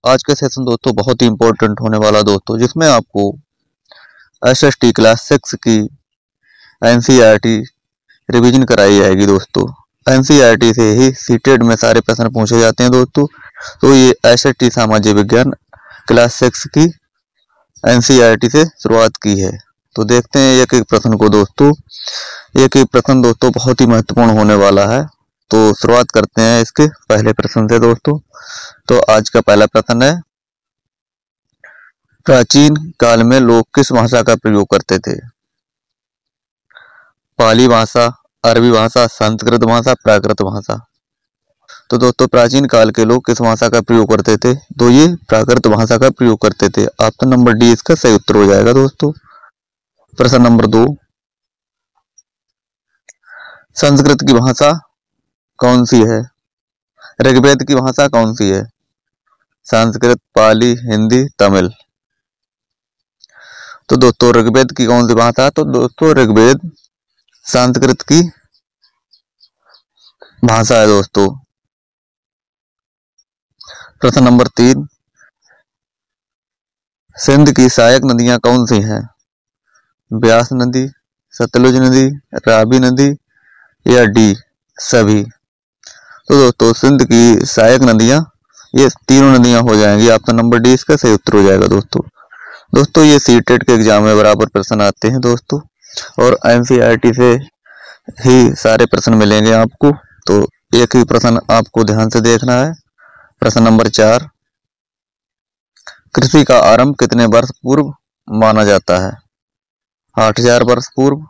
आज का सेशन दोस्तों बहुत ही इंपॉर्टेंट होने वाला दोस्तों, जिसमें आपको एसएसटी क्लास 6 की एनसीईआरटी रिवीजन कराई जाएगी दोस्तों। एनसीईआरटी से ही सीटेट में सारे प्रश्न पूछे जाते हैं दोस्तों। तो ये एसएसटी सामाजिक विज्ञान क्लास 6 की एनसीईआरटी से शुरुआत की है। तो देखते हैं एक एक प्रश्न को दोस्तों। एक एक प्रश्न दोस्तों बहुत ही महत्वपूर्ण होने वाला है। तो शुरुआत करते हैं इसके पहले प्रश्न से दोस्तों। तो आज का पहला प्रश्न है, प्राचीन काल में लोग किस भाषा का प्रयोग करते थे? पाली भाषा, अरबी भाषा, संस्कृत भाषा, प्राकृत भाषा। तो दोस्तों प्राचीन काल के लोग किस भाषा का प्रयोग करते थे? तो ये प्राकृत भाषा का प्रयोग करते थे। ऑप्शन नंबर डी इसका सही उत्तर हो जाएगा दोस्तों। प्रश्न नंबर 2, संस्कृत की भाषा कौन सी है? ऋग्वेद की भाषा कौन सी है? संस्कृत, पाली, हिंदी, तमिल। तो दोस्तों ऋग्वेद की कौन सी भाषा है? तो दोस्तों ऋग्वेद संस्कृत की भाषा है दोस्तों। प्रश्न नंबर 3, सिंध की सहायक नदियां कौन सी हैं? ब्यास नदी, सतलुज नदी, रावी नदी या डी सभी। तो दोस्तों सिंध की सहायक नदियां ये तीनों नदियां हो जाएंगी। ऑप्शन नंबर डी इसका सही उत्तर हो जाएगा दोस्तों। दोस्तों ये सीटेट के एग्जाम में बराबर प्रश्न आते हैं दोस्तों, और एनसीईआरटी से ही सारे प्रश्न मिलेंगे आपको। तो एक ही प्रश्न आपको ध्यान से देखना है। प्रश्न नंबर 4, कृषि का आरंभ कितने वर्ष पूर्व माना जाता है? 8000 वर्ष पूर्व,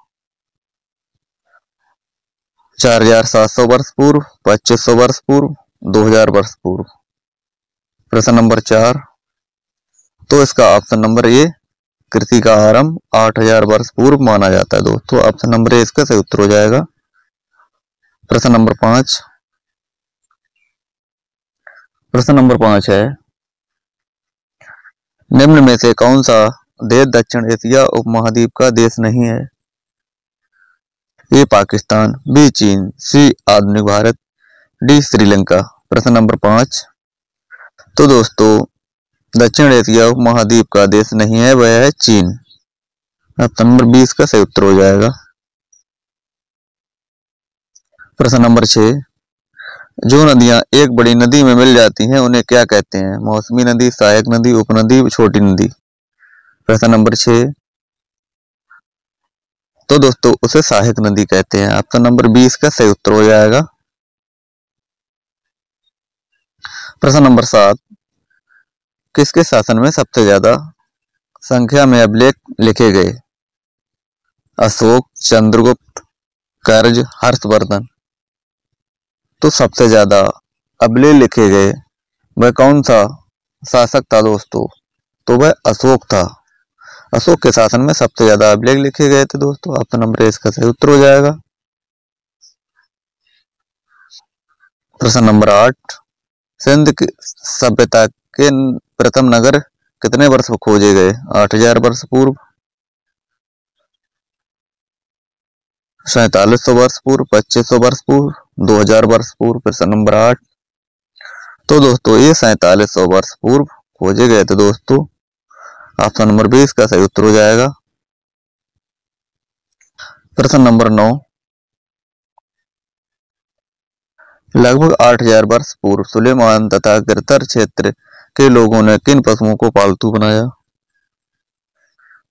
4700 वर्ष पूर्व, 2500 वर्ष पूर्व, 2000 वर्ष पूर्व। प्रश्न नंबर 4, तो इसका ऑप्शन नंबर ए कृषि का आरंभ 8000 वर्ष पूर्व माना जाता है दोस्तों। ऑप्शन नंबर ए इसका सही उत्तर हो जाएगा। प्रश्न नंबर 5, प्रश्न नंबर 5 है, निम्न में से कौन सा देश दक्षिण एशिया उपमहाद्वीप का देश नहीं है? ए पाकिस्तान, बी चीन, सी आधुनिक भारत, डी श्रीलंका। प्रश्न नंबर 5, तो दोस्तों दक्षिण एशिया उपमहाद्वीप का देश नहीं है, वह है चीन। ऑप्शन नंबर 20 का सही उत्तर हो जाएगा। प्रश्न नंबर 6, जो नदियां एक बड़ी नदी में मिल जाती हैं उन्हें क्या कहते हैं? मौसमी नदी, सहायक नदी, उपनदी, छोटी नदी। प्रश्न नंबर 6, तो दोस्तों उसे सहायक नदी कहते हैं। ऑप्शन नंबर 20 का सही उत्तर हो जाएगा। प्रश्न नंबर 7, किसके शासन में सबसे ज्यादा संख्या में अभिलेख लिखे गए? अशोक, चंद्रगुप्त, कर्ज, हर्षवर्धन। तो सबसे ज्यादा अभिलेख लिखे गए वह कौन सा शासक था दोस्तों? तो वह अशोक था। अशोक के शासन में सबसे ज्यादा अभिलेख लिखे गए थे दोस्तों। ऑप्शन नंबर इसका सही उत्तर हो जाएगा। प्रश्न नंबर 8, सिंध की सभ्यता के प्रथम नगर कितने वर्ष में खोजे गए? 8000 वर्ष पूर्व, 4700 वर्ष पूर्व, 2500 वर्ष पूर्व, 2000 वर्ष पूर्व। प्रश्न नंबर 8, तो दोस्तों ये 4700 वर्ष पूर्व खोजे गए थे दोस्तों। ऑप्शन नंबर 20 का सही उत्तर हो जाएगा। प्रश्न नंबर 9, लगभग 8000 वर्ष पूर्व सुलेमान तथा गिरतर क्षेत्र के लोगों ने किन पशुओं को पालतू बनाया?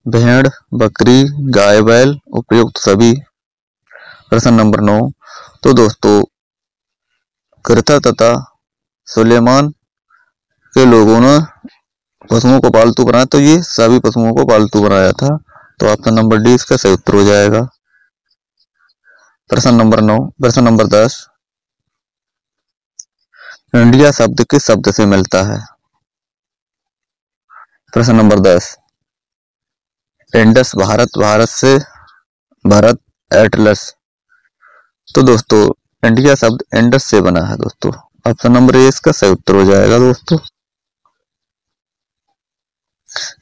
भेड़, बकरी, गाय, बैल, उपयुक्त सभी। प्रश्न नंबर 9, तो दोस्तों गिरतर तथा सुलेमान के लोगों ने पशुओं को पालतू बनाया, तो ये सभी पशुओं को पालतू बनाया था। तो ऑप्शन नंबर डी इसका सही उत्तर हो जाएगा। प्रश्न नंबर 9, प्रश्न नंबर 10, इंडिया शब्द किस शब्द से मिलता है? प्रश्न नंबर 10, इंडस भारत, भारत से भारत, एटलस। तो दोस्तों इंडिया शब्द इंडस से बना है दोस्तों। ऑप्शन नंबर ए इसका सही उत्तर हो जाएगा दोस्तों।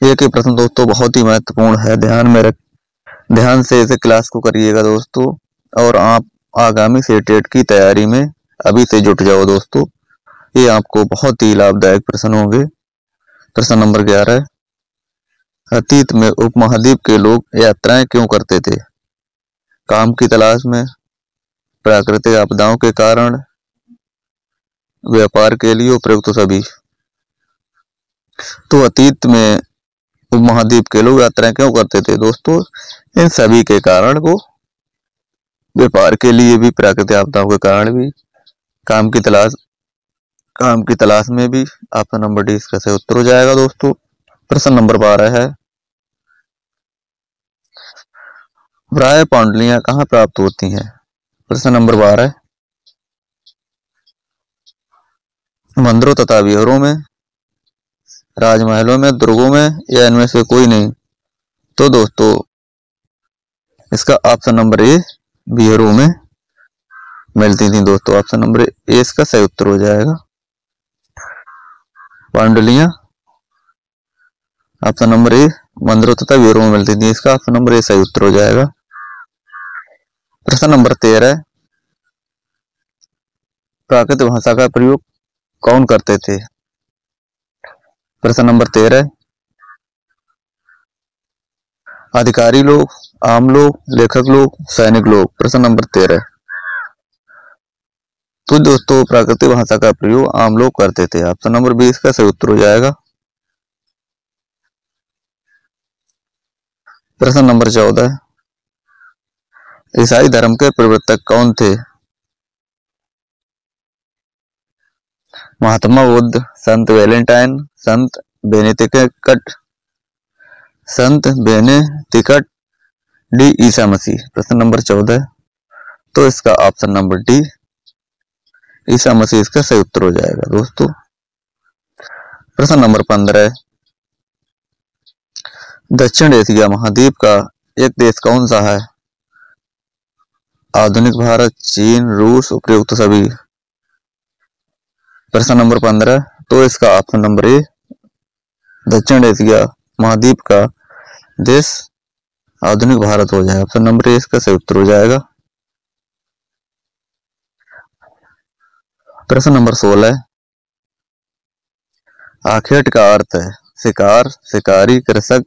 ये प्रश्न दोस्तों बहुत ही महत्वपूर्ण है, ध्यान से इसे क्लास को करिएगा दोस्तों। और आप आगामी सीटेट की तैयारी में अभी से जुट जाओ दोस्तों। ये आपको बहुत ही लाभदायक प्रश्न होंगे। प्रश्न नंबर 11, अतीत में उपमहाद्वीप के लोग यात्राएं क्यों करते थे? काम की तलाश में, प्राकृतिक आपदाओं के कारण, व्यापार के लिए, उपयुक्त सभी। तो अतीत में उपमहाद्वीप के लोग यात्राएं क्यों करते थे दोस्तों? इन सभी के कारण वो व्यापार के लिए भी, प्राकृतिक आपदाओं के कारण भी, काम की तलाश में भी। ऑप्शन नंबर डी इसका सही उत्तर हो जाएगा दोस्तों। प्रश्न नंबर 12 है, प्राय पांडुलियां कहाँ प्राप्त होती हैं? प्रश्न नंबर 12, मंदिरों तथा विहारों में, राजमहलों में, दुर्गों में, या इनमें से कोई नहीं? तो दोस्तों इसका ऑप्शन नंबर ए, विहारों में मिलती थी दोस्तों। ऑप्शन नंबर ए इसका सही उत्तर हो जाएगा। पांडुलियां ऑप्शन नंबर ए, मंदिरों तथा विहारों में मिलती थी। इसका ऑप्शन नंबर ए सही उत्तर हो जाएगा। प्रश्न नंबर 13, प्राकृत भाषा का प्रयोग कौन करते थे? प्रश्न नंबर 13, अधिकारी लोग, आम लोग, लेखक लोग, सैनिक लोग। प्रश्न नंबर 13, तो दोस्तों प्राकृतिक भाषा का प्रयोग आम लोग करते थे। ऑप्शन नंबर 20 का सही उत्तर हो जाएगा। प्रश्न नंबर 14, ईसाई धर्म के प्रवर्तक कौन थे? महात्मा बुद्ध, संत वैलेंटाइन, संत बेनेडिक्ट, डी ईसा मसीह। प्रश्न नंबर 14, तो इसका option number D, Isa Masih इसका सही उत्तर हो जाएगा दोस्तों। प्रश्न नंबर 15, दक्षिण एशिया महाद्वीप का एक देश कौन सा है? आधुनिक भारत, चीन, रूस, उपयुक्त सभी। प्रश्न नंबर 15, तो इसका ऑप्शन नंबर ए, दक्षिण एशिया महाद्वीप का देश आधुनिक भारत हो जाएगा। ऑप्शन नंबर ए इसका सही उत्तर हो जाएगा। प्रश्न नंबर 16, आखेट का अर्थ है शिकार, शिकारी, कृषक,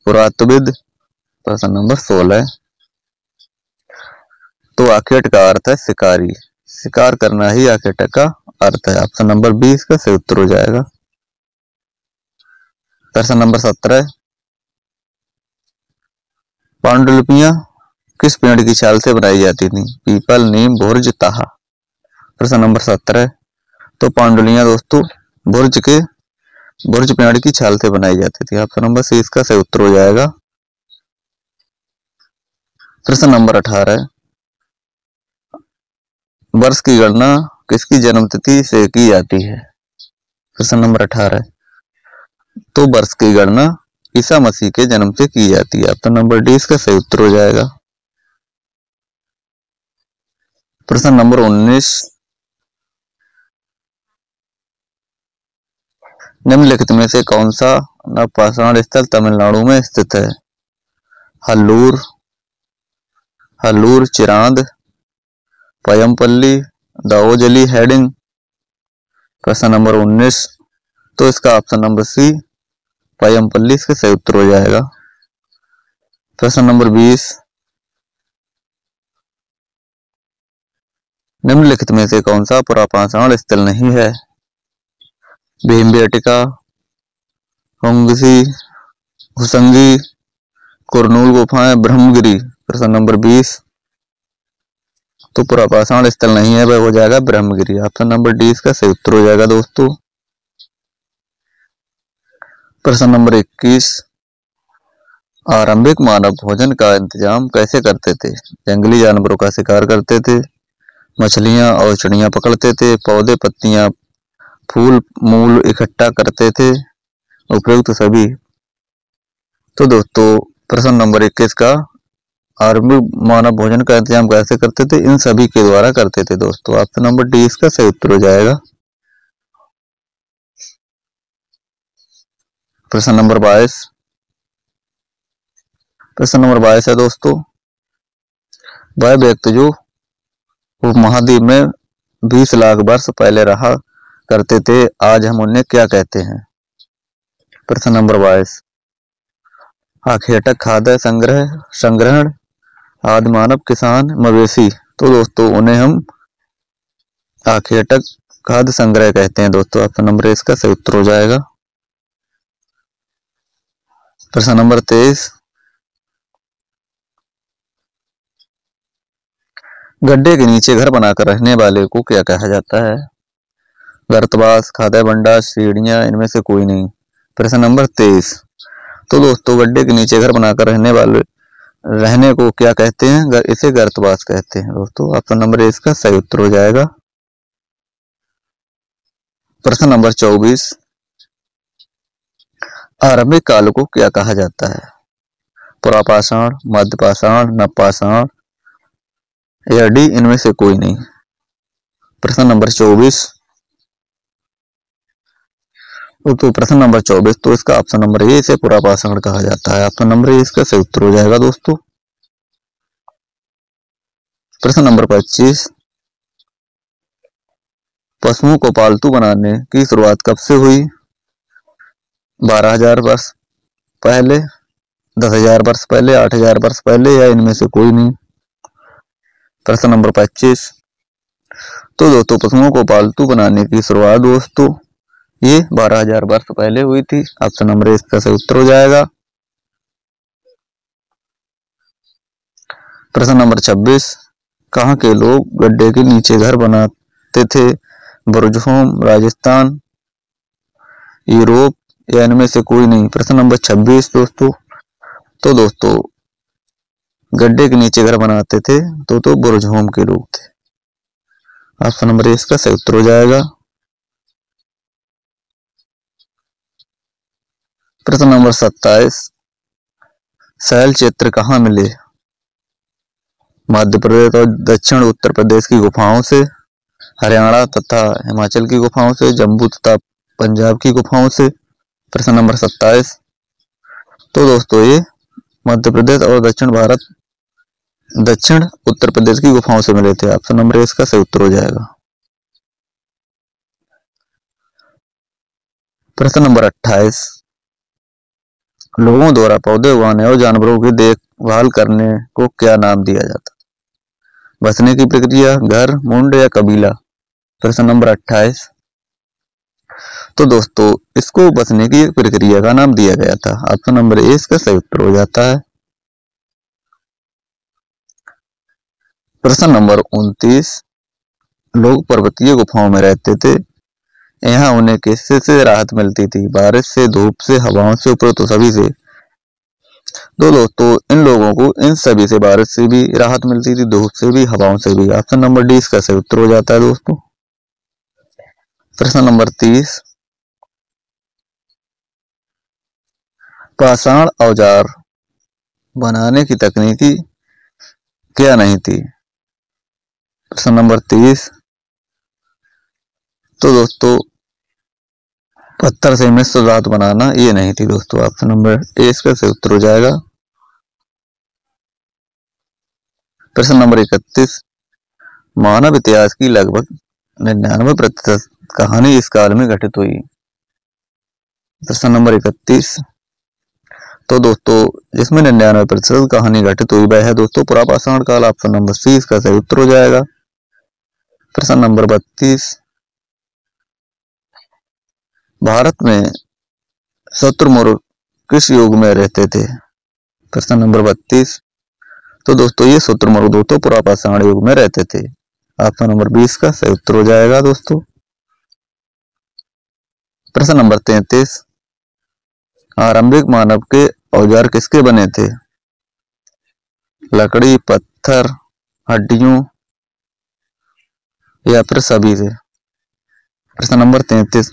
पुरातत्वविद। प्रश्न नंबर 16, तो आखेट का अर्थ है शिकारी, शिकार करना ही आखेट का अर्थ है। ऑप्शन नंबर 20 का सही उत्तर हो जाएगा। प्रश्न नंबर 17, पांडुलिपियां किस पेड़ की छाल से बनाई जाती थी? पीपल, नीम, भुर्ज, ताहा। प्रश्न नंबर 17, तो पांडुलियां दोस्तों भुर्ज पेड़ की छाल से बनाई जाती थी। ऑप्शन नंबर सी इसका सही उत्तर हो जाएगा। प्रश्न नंबर 18, वर्ष की गणना किसकी जन्मतिथि से की जाती है? प्रश्न नंबर 18, तो वर्ष की गणना ईसा मसीह के जन्म से की जाती है। ऑप्शन नंबर डी इसका सही उत्तर हो जाएगा। प्रश्न नंबर 19, निम्नलिखित में से कौन सा नवपाषाण स्थल तमिलनाडु में स्थित है? हल्लूर, चिरांद, पयमपल्ली, दावोजली, हेडिंग। प्रश्न नंबर 19, तो इसका ऑप्शन नंबर सी, पयमपल्ली इसका सही उत्तर हो जाएगा। प्रश्न नंबर 20, निम्नलिखित में से कौन सा पुरापाषाण स्थल नहीं है? भीमबेटका, हुसंगी, कुरनूल गुफाएं, ब्रह्मगिरी। प्रश्न नंबर 20, तो पुरापाषाण स्थल नहीं है, वह हो जाएगा ब्रह्मगिरी। ऑप्शन नंबर डी इसका सही उत्तर हो जाएगा दोस्तों। प्रश्न नंबर 21, आरंभिक मानव भोजन का इंतजाम कैसे करते थे? जंगली जानवरों का शिकार करते थे, मछलियां और चिड़ियां पकड़ते थे, पौधे, पत्तियां, फूल, मूल इकट्ठा करते थे, उपयुक्त सभी। तो दोस्तों प्रश्न नंबर 21 का आरंभिक मानव भोजन का इंतजाम कैसे करते थे? इन सभी के द्वारा करते थे दोस्तों। ऑप्शन नंबर डी इसका सही उत्तर हो जाएगा। प्रश्न नंबर 22, प्रश्न नंबर 22 है दोस्तों, वह व्यक्ति जो उपमहाद्वीप में 20 लाख वर्ष पहले रहा करते थे, आज हम उन्हें क्या कहते हैं? प्रश्न नंबर 22, आखेटक खाद्य संग्रहण आदि मानव किसान मवेशी। तो दोस्तों उन्हें हम आखेटक खाद्य संग्रह कहते हैं दोस्तों। ऑप्शन नंबर इसका सही उत्तर हो जाएगा। प्रश्न नंबर 23, गड्ढे के नीचे घर बनाकर रहने वाले को क्या कहा जाता है? गर्तवास, खाद्य भंडार, सीढ़ियां, इनमें से कोई नहीं। प्रश्न नंबर 23, तो दोस्तों गड्ढे के नीचे घर बनाकर रहने को क्या कहते हैं? इसे गर्तवास कहते हैं दोस्तों। ऑप्शन नंबर इसका सही उत्तर हो जाएगा। प्रश्न नंबर 24, आरंभिक काल को क्या कहा जाता है? पुरापाषाण, मध्यपाषाण, नवपाषाण या डी इनमें से कोई नहीं। प्रश्न नंबर 24, तो प्रश्न नंबर 24, तो इसका ऑप्शन नंबर ए से पुरापाषाण कहा जाता है। ऑप्शन नंबर ए इसका सही उत्तर हो जाएगा दोस्तों। प्रश्न नंबर 25, पशुओं को पालतू बनाने की शुरुआत कब से हुई? 12,000 वर्ष पहले, 10,000 वर्ष पहले, 8,000 वर्ष पहले या इनमें से कोई नहीं। प्रश्न नंबर 25, तो दोस्तों पशुओं को पालतू बनाने की शुरुआत दोस्तों ये 12,000 वर्ष पहले हुई थी। ऑप्शन नंबर इसका सही उत्तर हो जाएगा। प्रश्न नंबर 26, कहाँ के लोग गड्ढे के नीचे घर बनाते थे? बुर्जहोम, राजस्थान, यूरोप या इनमें से कोई नहीं। प्रश्न नंबर 26 दोस्तों, तो दोस्तों गड्ढे के नीचे घर बनाते थे तो बुर्जहोम के लोग थे। ऑप्शन नंबर इसका सही उत्तर हो जाएगा। प्रश्न नंबर 27, शैल चित्र कहाँ मिले? मध्य प्रदेश और दक्षिण उत्तर प्रदेश की गुफाओं से, हरियाणा तथा हिमाचल की गुफाओं से, जम्मू तथा पंजाब की गुफाओं से। प्रश्न नंबर 27, तो दोस्तों ये मध्य प्रदेश और दक्षिण उत्तर प्रदेश की गुफाओं से मिले थे। ऑप्शन नंबर इसका सही उत्तर हो जाएगा। प्रश्न नंबर 28, लोगों द्वारा पौधे उगाने और जानवरों की देखभाल करने को क्या नाम दिया जाता? बसने की प्रक्रिया, घर, मुंड या कबीला। प्रश्न नंबर 28, तो दोस्तों इसको बसने की प्रक्रिया का नाम दिया गया था। ऑप्शन नंबर ए इसका सही उत्तर हो जाता है। प्रश्न नंबर 29, लोग पर्वतीय गुफाओं में रहते थे, यहाँ उन्हें किससे से राहत मिलती थी? बारिश से, धूप से, हवाओं से, उपरोक्त सभी से। तो दोस्तों इन लोगों को इन सभी से, बारिश से भी राहत मिलती थी, धूप से भी, हवाओं से भी। ऑप्शन नंबर डी इसका सही उत्तर हो जाता है दोस्तों। प्रश्न नंबर 30, पाषाण औजार बनाने की तकनीकी क्या नहीं थी? प्रश्न नंबर 30, तो दोस्तों पत्थर से मिश्र धातु बनाना ये नहीं थी दोस्तों। ऑप्शन नंबर ए इसका सही उत्तर हो जाएगा। प्रश्न नंबर 31, मानव इतिहास की लगभग 99% कहानी इस काल में घटित हुई। प्रश्न नंबर 31, तो दोस्तों जिसमें 99% कहानी घटित हुई वह है दोस्तों पुरापाषाण काल। ऑप्शन नंबर सी इसका सही उत्तर हो जाएगा। प्रश्न नंबर 32, भारत में शुतुरमुर्ग किस युग में रहते थे? प्रश्न नंबर 32, तो दोस्तों ये शुतुरमुर्ग दोस्तों पुरापाषाण युग में रहते थे। ऑप्शन नंबर 20 का सही उत्तर हो जाएगा दोस्तों। प्रश्न नंबर 33, आरंभिक मानव के औजार किसके बने थे? लकड़ी, पत्थर, हड्डियों या फिर सभी से। प्रश्न नंबर 33,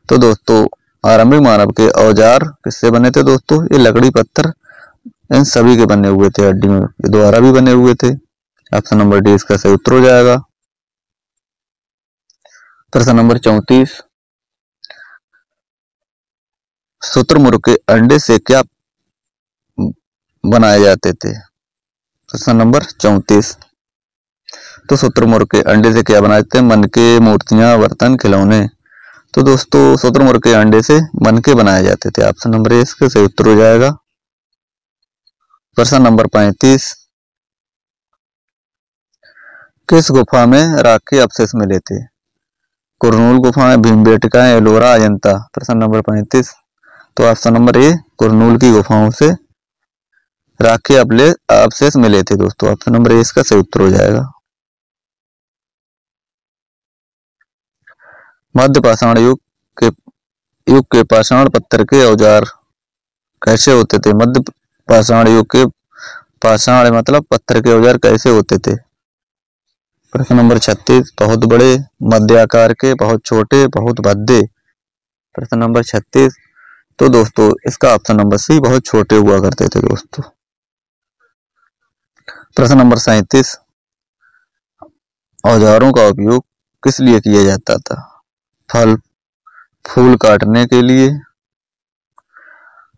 तो दोस्तों आरंभिक मानव के औजार किससे बने थे दोस्तों? ये लकड़ी, पत्थर इन सभी के बने हुए थे, हड्डियों के द्वारा भी बने हुए थे। ऑप्शन नंबर डी इसका सही उत्तर हो जाएगा। प्रश्न नंबर 34, शुतुरमुर्ग के अंडे से क्या बनाए जाते थे? प्रश्न नंबर 34, तो शुतुरमुर्ग के अंडे से क्या बनाए जाते हैं? मनके, मूर्तियां, बर्तन, खिलौने। तो दोस्तों शुतुरमुर्ग के अंडे से मनके बनाए जाते थे। ऑप्शन नंबर ए इसका सही उत्तर हो जाएगा। प्रश्न नंबर 35, किस गुफा में राख के अवशेष मिले थे? कुरनूल गुफा, भीमबेटका, एलोरा, अजंता। प्रश्न नंबर 35, तो ऑप्शन नंबर ए कुरनूल की गुफाओं से राख के अवशेष मिले थे दोस्तों। ऑप्शन नंबर ए इसका सही उत्तर हो जाएगा। मध्य पाषाण युग के पाषाण पत्थर के औजार कैसे होते थे? मध्य पाषाण युग के पाषाण मतलब पत्थर के औजार कैसे होते थे? प्रश्न नंबर 36, बहुत बड़े, मध्य आकार के, बहुत छोटे, बहुत भद्दे। प्रश्न नंबर 36, तो दोस्तों इसका ऑप्शन नंबर सी बहुत छोटे हुआ करते थे दोस्तों। प्रश्न नंबर 37, औजारों का उपयोग किस लिए किया जाता था? फल फूल काटने के लिए,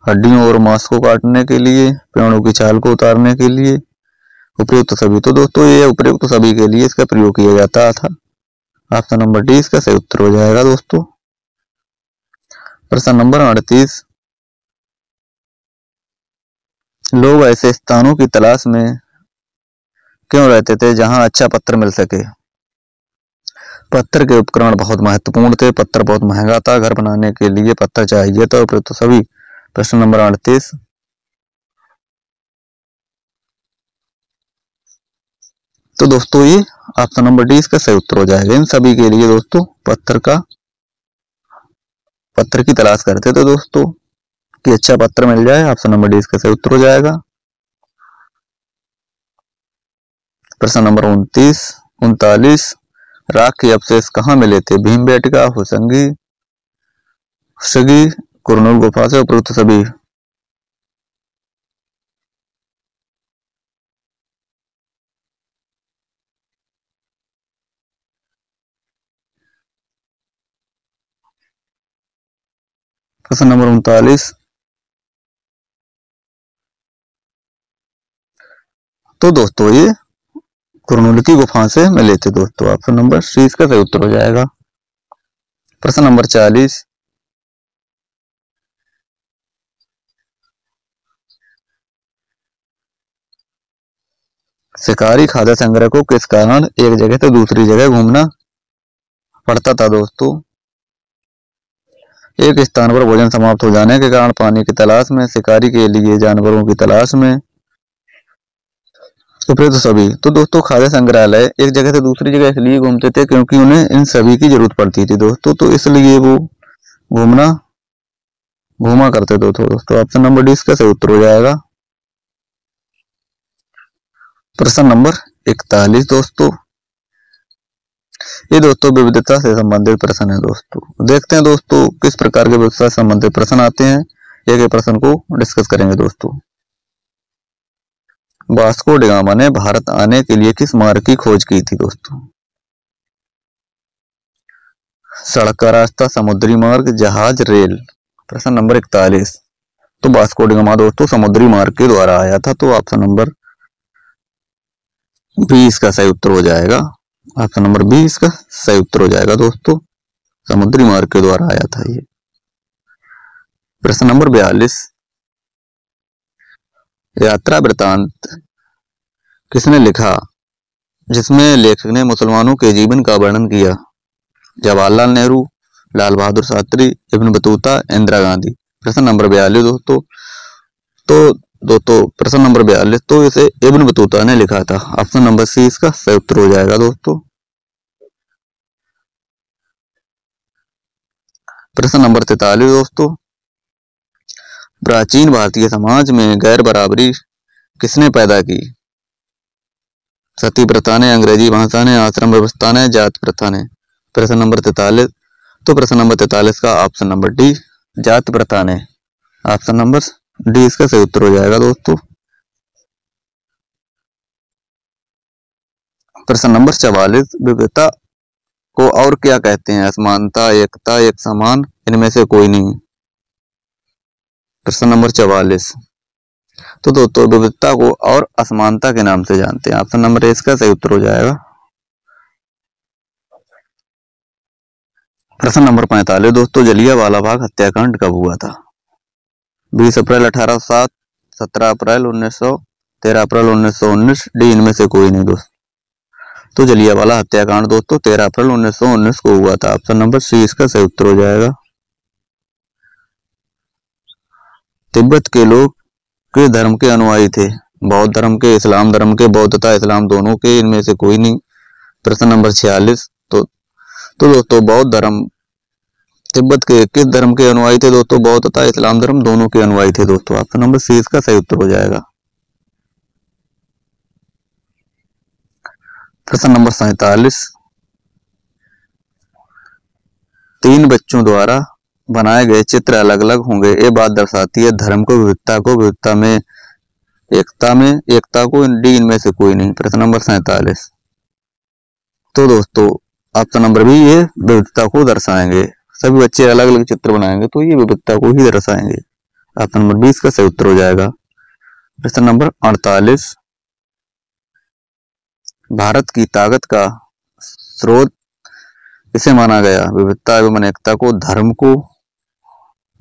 हड्डियों और मांस को काटने के लिए, पेड़ों की छाल को उतारने के लिए, उपयुक्त सभी। तो दोस्तों ये उपयुक्त सभी के लिए इसका प्रयोग किया जाता था। ऑप्शन नंबर डी इसका सही उत्तर हो जाएगा दोस्तों। प्रश्न नंबर 38, लोग ऐसे स्थानों की तलाश में क्यों रहते थे जहां अच्छा पत्थर मिल सके? पत्थर के उपकरण बहुत महत्वपूर्ण थे, पत्थर बहुत महंगा था, घर बनाने के लिए पत्थर चाहिए था, उपयुक्त सभी। प्रश्न नंबर 38, तो दोस्तों ये ऑप्शन नंबर डी इसका सही उत्तर हो जाएगा। इन सभी के लिए दोस्तों पत्थर की तलाश करते थे दोस्तों कि अच्छा पत्थर मिल जाए। ऑप्शन नंबर डी इसका सही उत्तर हो जाएगा। प्रश्न नंबर 39, राख के अवशेष कहाँ मिले थे? भीमबेटका, होसंगी, कुरनूल गुफा से, उपयुक्त सभी। प्रश्न नंबर 39, तो दोस्तों ये कुरनूल की गुफा से मिले थे दोस्तों। ऑप्शन नंबर सी इसका सही उत्तर हो जाएगा। प्रश्न नंबर 40, शिकारी खाद्य संग्रह को किस कारण एक जगह से दूसरी जगह घूमना पड़ता था दोस्तों? एक स्थान पर भोजन समाप्त हो जाने के कारण, पानी की तलाश में, शिकारी के लिए जानवरों की तलाश में, उपयुक्त सभी। तो दोस्तों खाद्य संग्रहालय एक जगह से दूसरी जगह इसलिए घूमते थे क्योंकि उन्हें इन सभी की जरूरत पड़ती थी दोस्तों, तो इसलिए वो घूमा करते थे दोस्तों। ऑप्शन नंबर डी इसका सही उत्तर हो जाएगा। प्रश्न नंबर 41 दोस्तों, ये दोस्तों विविधता से संबंधित प्रश्न है दोस्तों। देखते हैं दोस्तों किस प्रकार के विविधता से संबंधित प्रश्न आते हैं। एक प्रश्न को डिस्कस करेंगे दोस्तों। वास्को डी गामा ने भारत आने के लिए किस मार्ग की खोज की थी दोस्तों? सड़क का रास्ता, समुद्री मार्ग, जहाज, रेल। प्रश्न नंबर 41, तो वास्को डी गामा दोस्तों समुद्री मार्ग के द्वारा आया था, तो ऑप्शन नंबर बी इसका सही उत्तर हो जाएगा। ऑप्शन नंबर बी इसका सही उत्तर हो जाएगा दोस्तों, समुद्री मार्ग के द्वारा आया था ये। प्रश्न नंबर 42, यात्रा वृतांत किसने लिखा जिसमें लेखक ने मुसलमानों के जीवन का वर्णन किया? Jawaharlal Nehru, Lal Bahadur Shastri, Ibn Battuta, Indira Gandhi. प्रश्न नंबर 42 दोस्तों, प्रश्न नंबर 42 तो इसे इब्न बतूता ने लिखा था। ऑप्शन नंबर सी इसका सही उत्तर हो जाएगा दोस्तों। प्रश्न नंबर 43 दोस्तों, प्राचीन भारतीय समाज में गैर बराबरी किसने पैदा की? सती प्रथा ने, अंग्रेजी भाषा ने, आश्रम व्यवस्था ने, जाति प्रथा ने। प्रश्न नंबर 43, तो प्रश्न नंबर 43 का ऑप्शन नंबर डी जाति प्रथा ने। ऑप्शन नंबर डी इसका सही उत्तर हो जाएगा दोस्तों। प्रश्न नंबर 44, विविधता को और क्या कहते हैं? असमानता, एकता, एक समान, इनमें से कोई नहीं। प्रश्न नंबर 44, तो दोस्तों विविधता को और असमानता के नाम से जानते हैं। ऑप्शन नंबर ए इसका सही उत्तर हो जाएगा। प्रश्न नंबर 45 दोस्तों, जलियांवाला बाग हत्याकांड कब हुआ था? 20 अप्रैल 1807, 17 अप्रैल 1900, 13 अप्रैल 1919, डी इनमें से कोई नहीं दोस्तों। तो जलियांवाला हत्याकांड दोस्तों 13 अप्रैल 1919 को हुआ था। ऑप्शन नंबर सी इसका सही उत्तर हो जाएगा। तिब्बत के लोग किस धर्म के अनुयायी थे? बौद्ध धर्म के, इस्लाम धर्म के, बौद्ध तथा इस्लाम दोनों के, इनमें से कोई नहीं। प्रश्न नंबर 46 तो दोस्तों बौद्ध धर्म, तिब्बत के किस धर्म के अनुयायी थे दोस्तों? बौद्ध तथा इस्लाम धर्म दोनों के अनुयायी थे दोस्तों। ऑप्शन नंबर सी इसका सही उत्तर हो जाएगा। प्रश्न नंबर 47 तीन बच्चों द्वारा बनाए गए चित्र अलग अलग होंगे, ये बात दर्शाती है धर्म को विविधता में एकता को, डी इनमें से कोई नहीं। प्रश्न नंबर 47 तो दोस्तों ऑप्शन नंबर बी ये विविधता को दर्शाएंगे। सभी बच्चे अलग अलग चित्र बनाएंगे तो ये विविधता को ही दर्शाएंगे। ऑप्शन नंबर 20 का सही उत्तर हो जाएगा। प्रश्न नंबर 48 भारत की ताकत का स्रोत किसे माना गया? विविधता एवं अनेकता को, धर्म को,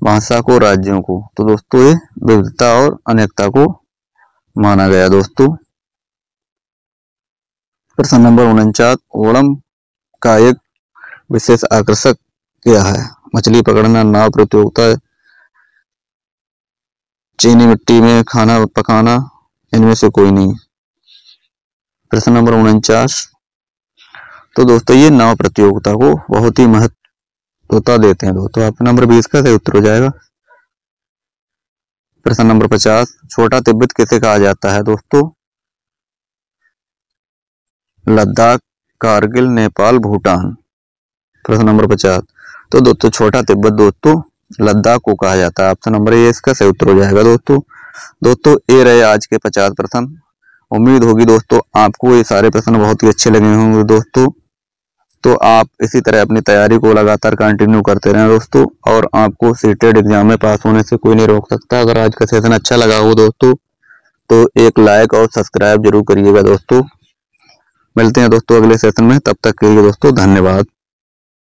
भाषा को, राज्यों को। तो दोस्तों ये विविधता और अनेकता को माना गया दोस्तों। प्रश्न नंबर 49 ओणम का एक विशेष आकर्षक क्या है? मछली पकड़ना, नाव प्रतियोगिता, चीनी मिट्टी में खाना पकाना, इनमें से कोई नहीं। प्रश्न नंबर 49 तो दोस्तों ये नाव प्रतियोगिता को बहुत ही महत्वता देते हैं दोस्तों। ऑप्शन नंबर 20 का सही उत्तर हो जाएगा। प्रश्न नंबर 50 छोटा तिब्बत किसे कहा जाता है दोस्तों? लद्दाख, कारगिल, नेपाल, भूटान। प्रश्न नंबर 50 तो दोस्तों छोटा तिब्बत दोस्तों लद्दाख को कहा जाता है। ऑप्शन नंबर ए इसका सही उत्तर हो जाएगा दोस्तों ये रहे आज के 50 प्रश्न। उम्मीद होगी दोस्तों आपको ये सारे प्रश्न बहुत ही अच्छे लगे होंगे दोस्तों। तो आप इसी तरह अपनी तैयारी को लगातार कंटिन्यू करते रहें दोस्तों, और आपको सीटेड एग्जाम में पास होने से कोई नहीं रोक सकता। अगर आज का सेशन अच्छा लगा हो दोस्तों तो एक लाइक और सब्सक्राइब जरूर करिएगा दोस्तों। मिलते हैं दोस्तों अगले सेशन में, तब तक के लिए दोस्तों धन्यवाद।